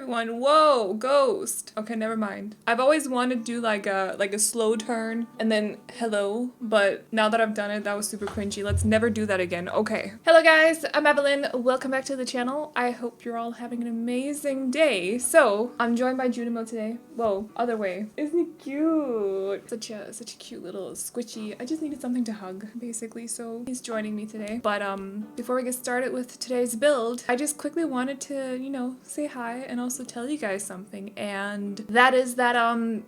everyone. Whoa, ghost. Okay, never mind. I've always wanted to do like a slow turn and then hello, but now that I've done it, that was super cringy. Let's never do that again. Okay. Hello guys, I'm Aveline. Welcome back to the channel. I hope you're all having an amazing day. So, I'm joined by Junimo today. Whoa, other way. Isn't he cute? Such a cute little squishy. I just needed something to hug, basically, so he's joining me today. But before we get started with today's build, I just quickly wanted to, you know, say hi and also tell you guys something, and that is that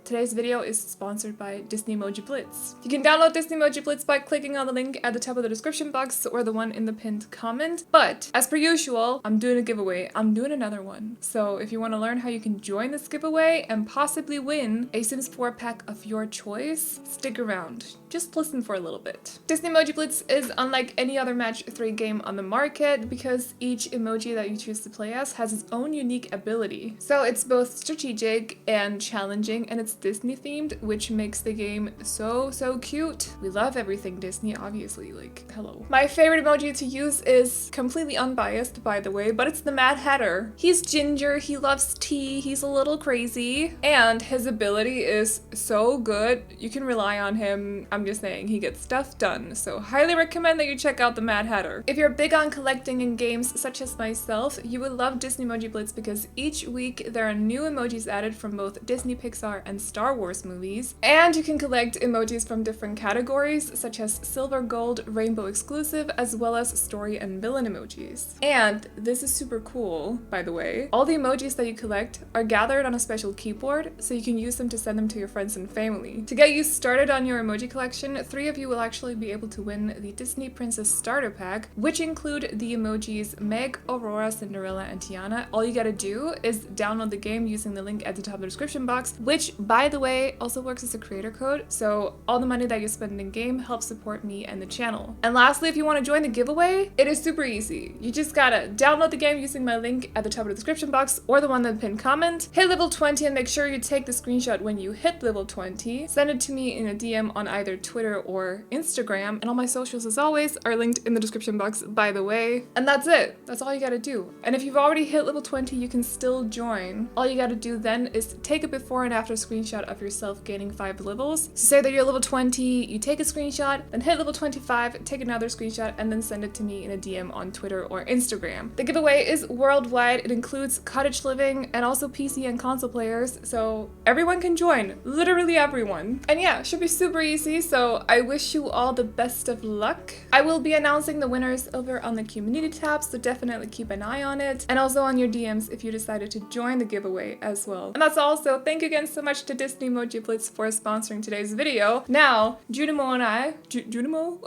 today's video is sponsored by Disney Emoji Blitz. You can download Disney Emoji Blitz by clicking on the link at the top of the description box or the one in the pinned comment. But as per usual, I'm doing a giveaway. I'm doing another one. So if you want to learn how you can join this giveaway and possibly win a Sims 4 pack of your choice, stick around. Just listen for a little bit. Disney Emoji Blitz is unlike any other match 3 game on the market because each emoji that you choose to play as has its own unique ability. So it's both strategic and challenging, and it's Disney themed, which makes the game so cute. We love everything Disney, obviously, like, hello. My favorite emoji to use is completely unbiased, by the way, but it's the Mad Hatter. He's ginger, he loves tea, he's a little crazy, and his ability is so good. You can rely on him. I'm just saying, he gets stuff done, so highly recommend that you check out the Mad Hatter. If you're big on collecting in games such as myself, you would love Disney Emoji Blitz because each week there are new emojis added from both Disney, Pixar, and Star Wars movies, and you can collect emojis from different categories such as silver, gold, rainbow exclusive, as well as story and villain emojis. And this is super cool, by the way. All the emojis that you collect are gathered on a special keyboard, so you can use them to send them to your friends and family. To get you started on your emoji collection, 3 of you will actually be able to win the Disney Princess Starter Pack, which include the emojis Meg, Aurora, Cinderella, and Tiana. All you gotta do is download the game using the link at the top of the description box, which, by the way, also works as a creator code, so all the money that you spend in game helps support me and the channel. And lastly, if you want to join the giveaway, it is super easy. You just gotta download the game using my link at the top of the description box or the one in the pinned comment, hit level 20, and make sure you take the screenshot when you hit level 20, send it to me in a DM on either Twitter or Instagram, and all my socials, as always, are linked in the description box, by the way. And that's it. That's all you gotta do. And if you've already hit level 20, you can still join. All you gotta do then is take a before and after screenshot of yourself gaining 5 levels. So say that you're level 20, you take a screenshot, then hit level 25, take another screenshot, and then send it to me in a DM on Twitter or Instagram. The giveaway is worldwide. It includes cottage living and also PC and console players, so everyone can join. Literally everyone. And yeah, it should be super easy, so I wish you all the best of luck. I will be announcing the winners over on the community tab, so definitely keep an eye on it, and also on your DMs if you decided to join the giveaway as well. And that's all, so thank you again so much to Disney Emoji Blitz for sponsoring today's video. Now, Junimo and I, Junimo?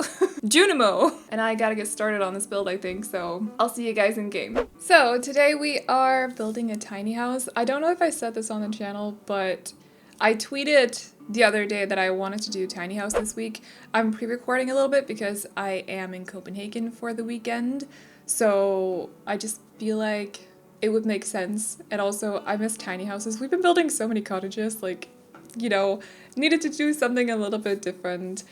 Junimo and I gotta get started on this build, I think, so I'll see you guys in game. So today we are building a tiny house. I don't know if I said this on the channel, but I tweeted the other day that I wanted to do tiny house this week. I'm pre-recording a little bit because I am in Copenhagen for the weekend, so I just feel like it would make sense. And also, I miss tiny houses. We've been building so many cottages, like, you know, needed to do something a little bit different,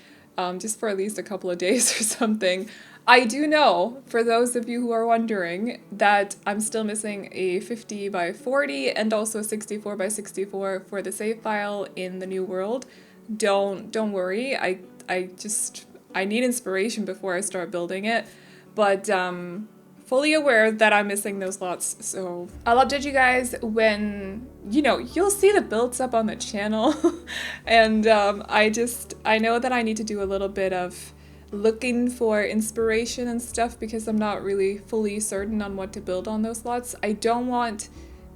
just for at least a couple of days or something. I do know, for those of you who are wondering, that I'm still missing a 50 by 40 and also a 64 by 64 for the save file in the new world. Don't worry, I need inspiration before I start building it, but fully aware that I'm missing those lots, so I'll update you guys when, you know, you'll see the builds up on the channel. And I know that I need to do a little bit of looking for inspiration and stuff because I'm not really fully certain on what to build on those lots. I don't want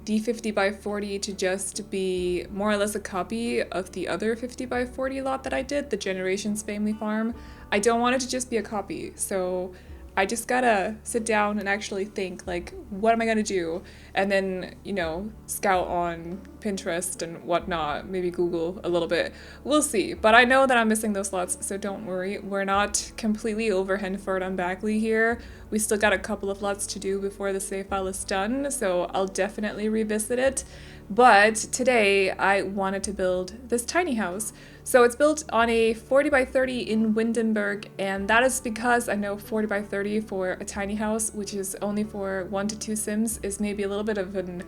the 50 by 40 to just be more or less a copy of the other 50 by 40 lot that I did, the Generations Family Farm. I don't want it to just be a copy, so I just gotta sit down and actually think, like, what am I gonna do? And then, you know, scout on Pinterest and whatnot, maybe Google a little bit. We'll see. But I know that I'm missing those slots, so don't worry. We're not completely over Henford on Backley here. We still got a couple of lots to do before the save file is done, so I'll definitely revisit it. But today I wanted to build this tiny house. So it's built on a 40 by 30 in Windenburg, and that is because I know 40 by 30 for a tiny house, which is only for 1 to 2 Sims, is maybe a little bit of an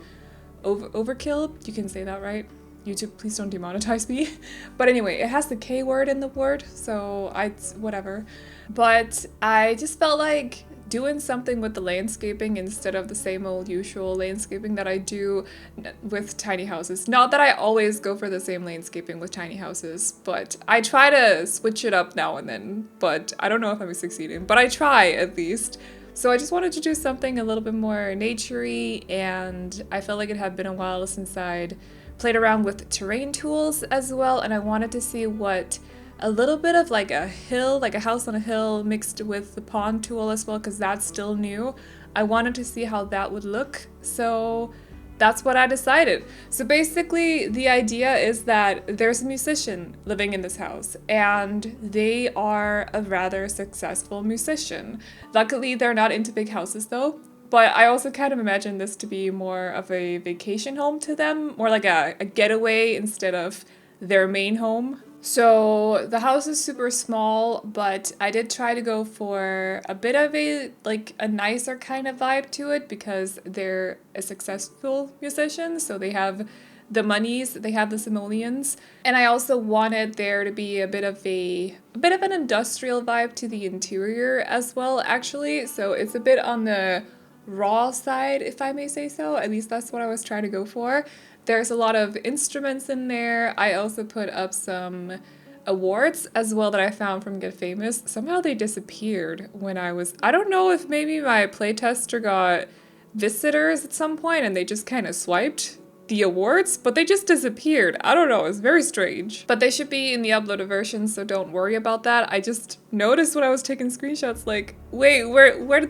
overkill. You can say that, right? YouTube, please don't demonetize me. But anyway, it has the K word in the word, so whatever. But I just felt like doing something with the landscaping instead of the same old usual landscaping that I do with tiny houses. Not that I always go for the same landscaping with tiny houses, but I try to switch it up now and then, but I don't know if I'm succeeding, but I try at least. So I just wanted to do something a little bit more naturey, and I felt like it had been a while since I'd played around with terrain tools as well, and I wanted to see what a little bit of like a hill, like a house on a hill mixed with the pond tool as well, because that's still new. I wanted to see how that would look, so that's what I decided. So basically the idea is that there's a musician living in this house, and they are a rather successful musician. Luckily they're not into big houses though, but I also kind of imagine this to be more of a vacation home to them, more like a getaway instead of their main home. So the house is super small, but I did try to go for a bit of a nicer kind of vibe to it because they're a successful musician, so they have the monies, they have the simoleons. And I also wanted there to be a bit of an industrial vibe to the interior as well, actually. So it's a bit on the raw side, if I may say so. At least that's what I was trying to go for. There's a lot of instruments in there. I also put up some awards as well that I found from Get Famous. Somehow they disappeared when I don't know if maybe my playtester got visitors at some point and they just kind of swiped the awards, but they just disappeared. I don't know, it's very strange. But they should be in the uploaded version, so don't worry about that. I just noticed when I was taking screenshots, like, wait, where's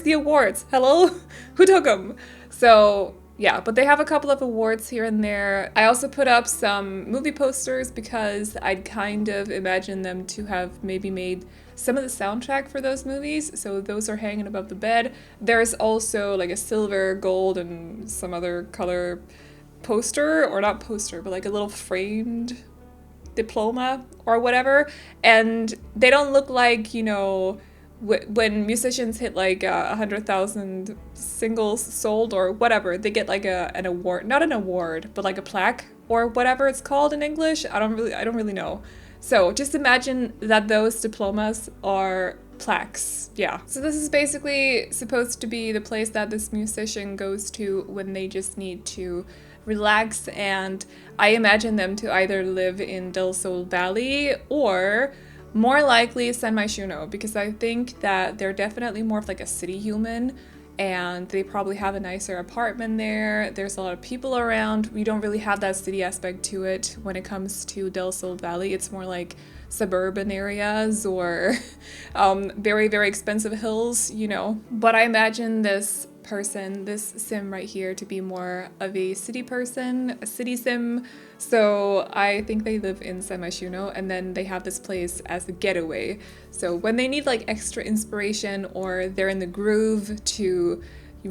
the awards? Hello? Who took them? So yeah, but they have a couple of awards here and there. I also put up some movie posters because I'd kind of imagined them to have maybe made some of the soundtrack for those movies, so those are hanging above the bed. There's also like a silver, gold, and some other color poster, or not poster, but like a little framed diploma or whatever, and they don't look like, you know, when musicians hit like 100,000 singles sold or whatever, they get like an award, not an award, but like a plaque or whatever it's called in English. I don't really know. So just imagine that those diplomas are plaques. Yeah. So this is basically supposed to be the place that this musician goes to when they just need to relax, and I imagine them to either live in Del Sol Valley or more likely San Myshuno, because I think that they're definitely more of like a city human, and they probably have a nicer apartment there. There's a lot of people around. We don't really have that city aspect to it when it comes to Del Sol Valley. It's more like suburban areas or very, very expensive hills, you know. But I imagine this person, this sim right here, to be more of a city person, a city sim. So I think they live in San Myshuno, and then they have this place as a getaway. So when they need like extra inspiration or they're in the groove to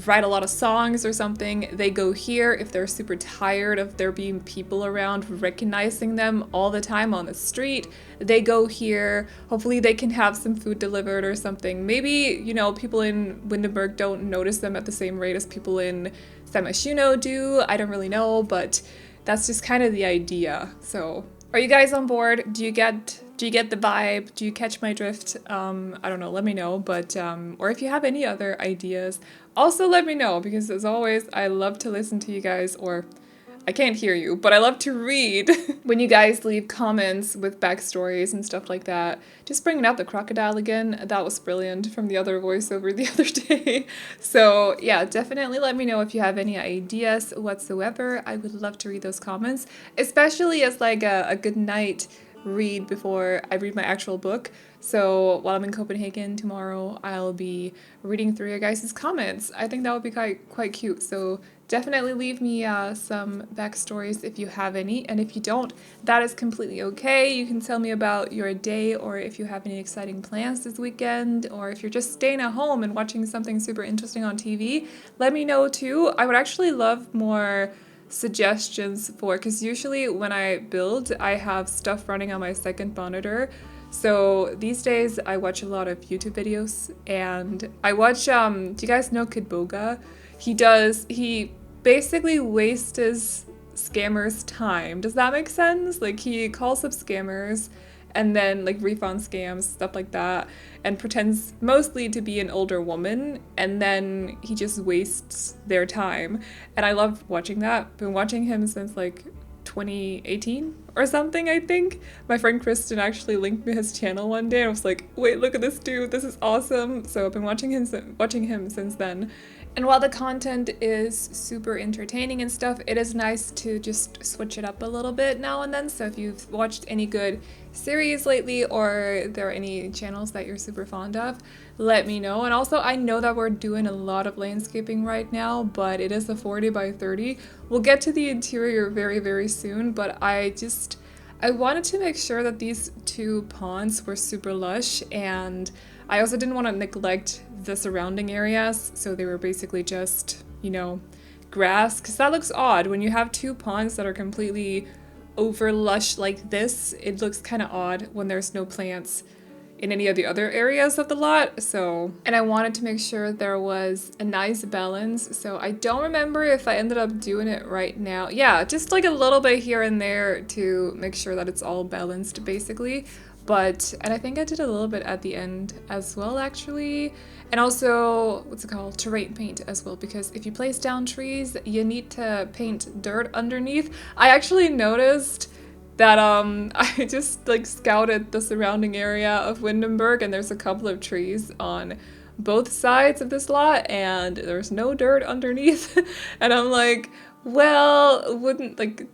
write a lot of songs or something, they go here. If they're super tired of there being people around recognizing them all the time on the street, they go here. Hopefully they can have some food delivered or something. Maybe, you know, people in Windenburg don't notice them at the same rate as people in San Myshuno do. I don't really know, but that's just kind of the idea. So are you guys on board? Do you get the vibe? Do you catch my drift? I don't know, let me know. But or if you have any other ideas, also let me know, because as always, I love to listen to you guys, or I can't hear you, but I love to read when you guys leave comments with backstories and stuff like that. Just bringing out the crocodile again, that was brilliant from the other voiceover the other day. So yeah, definitely let me know if you have any ideas whatsoever. I would love to read those comments, especially as like a good night read before I read my actual book. So while I'm in Copenhagen tomorrow, I'll be reading through your guys' comments. I think that would be quite cute. So definitely leave me some backstories if you have any, and if you don't, that is completely okay. You can tell me about your day, or if you have any exciting plans this weekend, or if you're just staying at home and watching something super interesting on TV, let me know too. I would actually love more suggestions for, because usually when I build, I have stuff running on my second monitor. So these days I watch a lot of YouTube videos, and I watch, do you guys know Kid Boga? He basically wastes his scammers' time. Does that make sense? Like, he calls up scammers and then like refund scams, stuff like that, and pretends mostly to be an older woman, and then he just wastes their time. And I love watching that. Been watching him since like 2018 or something, I think. My friend Kristen actually linked me his channel one day and I was like, wait, look at this dude, this is awesome. So I've been watching him since then. And while the content is super entertaining and stuff, it is nice to just switch it up a little bit now and then. So if you've watched any good series lately, or there are any channels that you're super fond of, let me know. And also, I know that we're doing a lot of landscaping right now, but it is a 40 by 30. We'll get to the interior very, very soon, but I wanted to make sure that these two ponds were super lush, and I also didn't want to neglect the surrounding areas, so they were basically just, you know, grass, because that looks odd when you have two ponds that are completely over lush like this. It looks kind of odd when there's no plants in any of the other areas of the lot. So, and I wanted to make sure there was a nice balance. So I don't remember if I ended up doing it right now. Yeah, just like a little bit here and there to make sure that it's all balanced basically. And I think I did a little bit at the end as well, actually. And also, what's it called? Terrain paint as well, because if you place down trees, you need to paint dirt underneath. I actually noticed that I just like scouted the surrounding area of Windenburg, and there's a couple of trees on both sides of this lot, and there's no dirt underneath. And I'm like, well,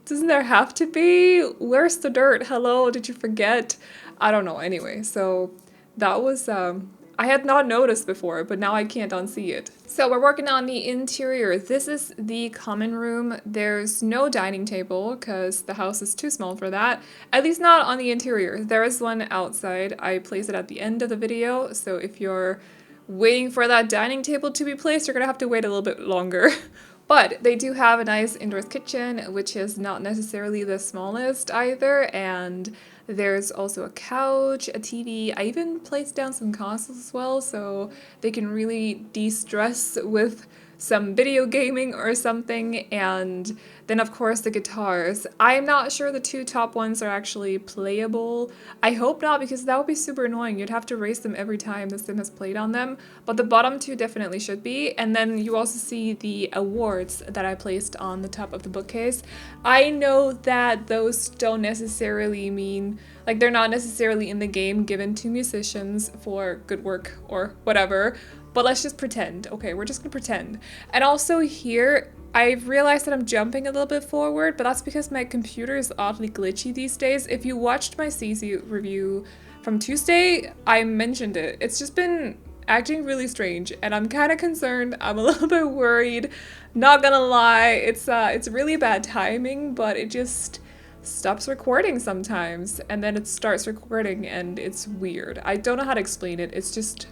doesn't there have to be? Where's the dirt? Hello, did you forget? I don't know. Anyway, so that was, I had not noticed before, but now I can't unsee it. So we're working on the interior. This is the common room. There's no dining table because the house is too small for that. At least not on the interior. There is one outside. I place it at the end of the video, so if you're waiting for that dining table to be placed, you're gonna have to wait a little bit longer. But they do have a nice indoors kitchen, which is not necessarily the smallest either, and there's also a couch, a TV. I even placed down some consoles as well, so they can really de-stress with some video gaming or something. And then of course the guitars. I'm not sure the two top ones are actually playable. I hope not, because that would be super annoying. You'd have to race them every time the sim has played on them. But the bottom two definitely should be. And then you also see the awards that I placed on the top of the bookcase. I know that those don't necessarily mean, like, they're not necessarily in the game given to musicians for good work or whatever. But let's just pretend. Okay, we're just gonna pretend. And also here, I've realized that I'm jumping a little bit forward, but that's because my computer is oddly glitchy these days. If you watched my CC review from Tuesday, I mentioned it. It's just been acting really strange, and I'm kind of concerned. I'm a little bit worried. Not gonna lie, it's really bad timing, but it just stops recording sometimes, and then it starts recording, and it's weird. I don't know how to explain it. It's just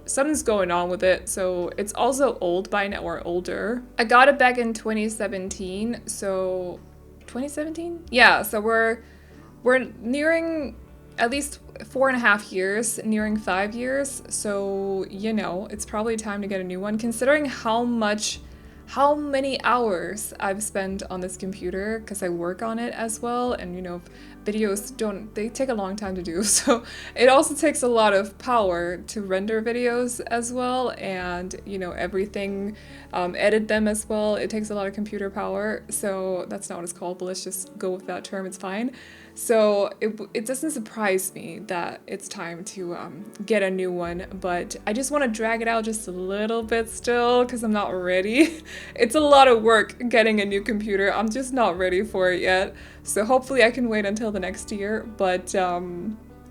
something's going on with it. So it's also old by now, or older. I got it back in 2017. So 2017? Yeah, so we're nearing at least 4.5 years, nearing 5 years. So, you know, it's probably time to get a new one, considering how many hours I've spent on this computer, because I work on it as well, and you know, videos they take a long time to do, so it also takes a lot of power to render videos as well, and you know, everything, edit them as well. It takes a lot of computer power, so that's not what it's called, but let's just go with that term, it's fine. So it doesn't surprise me that it's time to get a new one, but I just want to drag it out just a little bit still because I'm not ready. It's a lot of work getting a new computer. I'm just not ready for it yet. So hopefully I can wait until the next year, but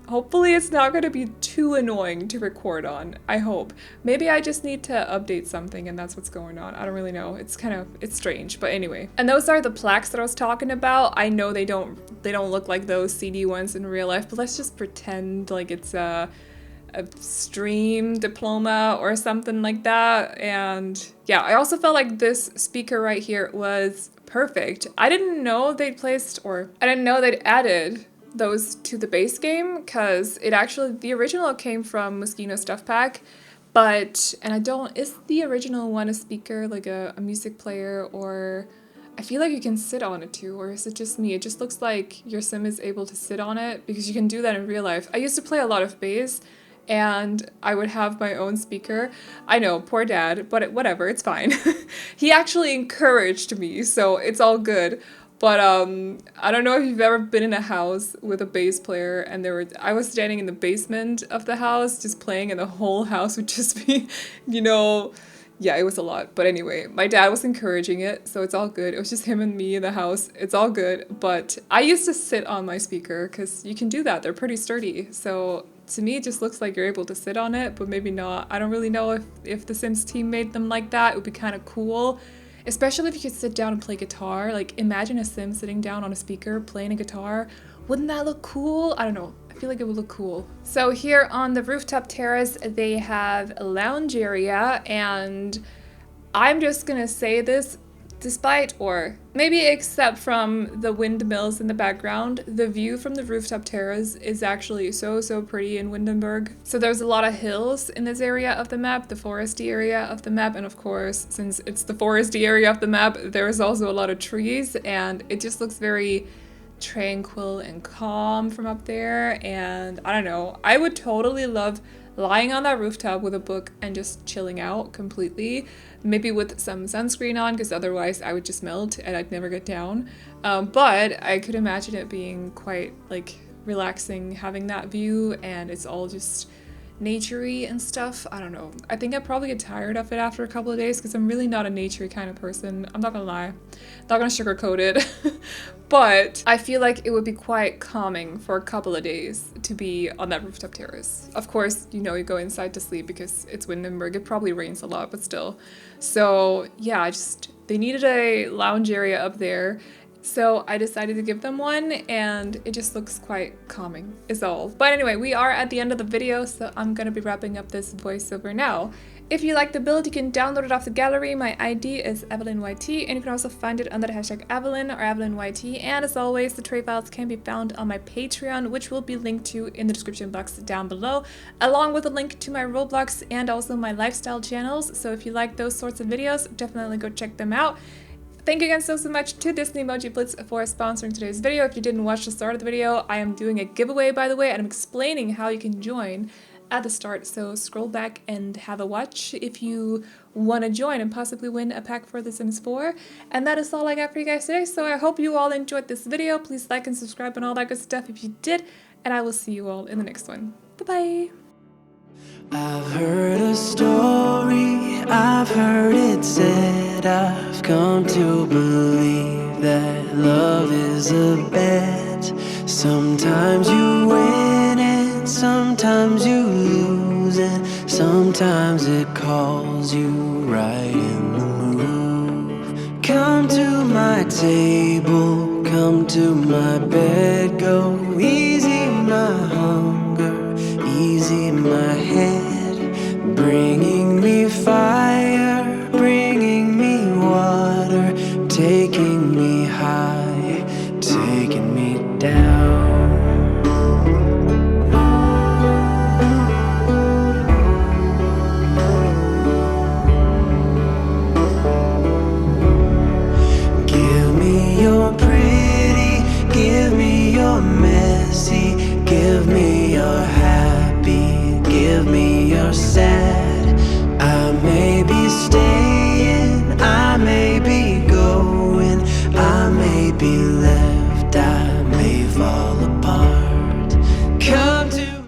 hopefully it's not going to be too annoying to record on, I hope. Maybe I just need to update something and that's what's going on. I don't really know. It's strange, but anyway. And those are the plaques that I was talking about. I know they don't look like those CD ones in real life, but let's just pretend like it's a stream diploma or something like that. And yeah, I also felt like this speaker right here was perfect. I didn't know they'd added those to the base game, because the original came from Moschino Stuff Pack, But, and I don't, is the original one a speaker, like a music player, or I feel like you can sit on it too, or is it just me? It just looks like your sim is able to sit on it because you can do that in real life. I used to play a lot of bass and I would have my own speaker. I know, poor dad, but whatever, it's fine. He actually encouraged me, so it's all good. But I don't know if you've ever been in a house with a bass player and I was standing in the basement of the house just playing and the whole house would just be, you know, yeah, it was a lot. But anyway, my dad was encouraging it, so it's all good. It was just him and me in the house. It's all good. But I used to sit on my speaker because you can do that. They're pretty sturdy. So to me, it just looks like you're able to sit on it, but maybe not. I don't really know if the Sims team made them like that. It would be kind of cool. Especially if you could sit down and play guitar. Like, imagine a Sim sitting down on a speaker playing a guitar. Wouldn't that look cool? I don't know. I feel like it would look cool. So here on the rooftop terrace, they have a lounge area, and I'm just gonna say this, despite, or maybe except from the windmills in the background, the view from the rooftop terrace is actually so pretty in Windenburg. So there's a lot of hills in this area of the map, the foresty area of the map, and of course, since it's the foresty area of the map, there's also a lot of trees, and it just looks very tranquil and calm from up there. And I don't know, I would totally love lying on that rooftop with a book and just chilling out completely, maybe with some sunscreen on because otherwise I would just melt and I'd never get down. But I could imagine it being quite like relaxing having that view, and it's all just naturey and stuff. I don't know. I think I'd probably get tired of it after a couple of days because I'm really not a naturey kind of person. I'm not gonna lie. Not gonna sugarcoat it. But I feel like it would be quite calming for a couple of days to be on that rooftop terrace. Of course, you know, you go inside to sleep because it's Windenburg. It probably rains a lot, but still. So yeah, they needed a lounge area up there. So I decided to give them one, and it just looks quite calming is all. But anyway, we are at the end of the video, so I'm gonna be wrapping up this voiceover now. If you like the build, you can download it off the gallery. My ID is AvelineYT, and you can also find it under the hashtag Aveline or AvelineYT. And as always, the tray files can be found on my Patreon, which will be linked to in the description box down below, along with a link to my Roblox and also my lifestyle channels. So if you like those sorts of videos, definitely go check them out. Thank you again so much to Disney Emoji Blitz for sponsoring today's video. If you didn't watch the start of the video, I am doing a giveaway, by the way, and I'm explaining how you can join at the start. So scroll back and have a watch if you want to join and possibly win a pack for The Sims 4. And that is all I got for you guys today. So I hope you all enjoyed this video. Please like and subscribe and all that good stuff if you did. And I will see you all in the next one. Bye-bye. I've heard a story, I've heard it said, I've come to believe that love is a bet. Sometimes you win and sometimes you lose, and sometimes it calls you right in the move. Come to my table, come to my bed, go easy my hunger, easy my head, bringing me fire.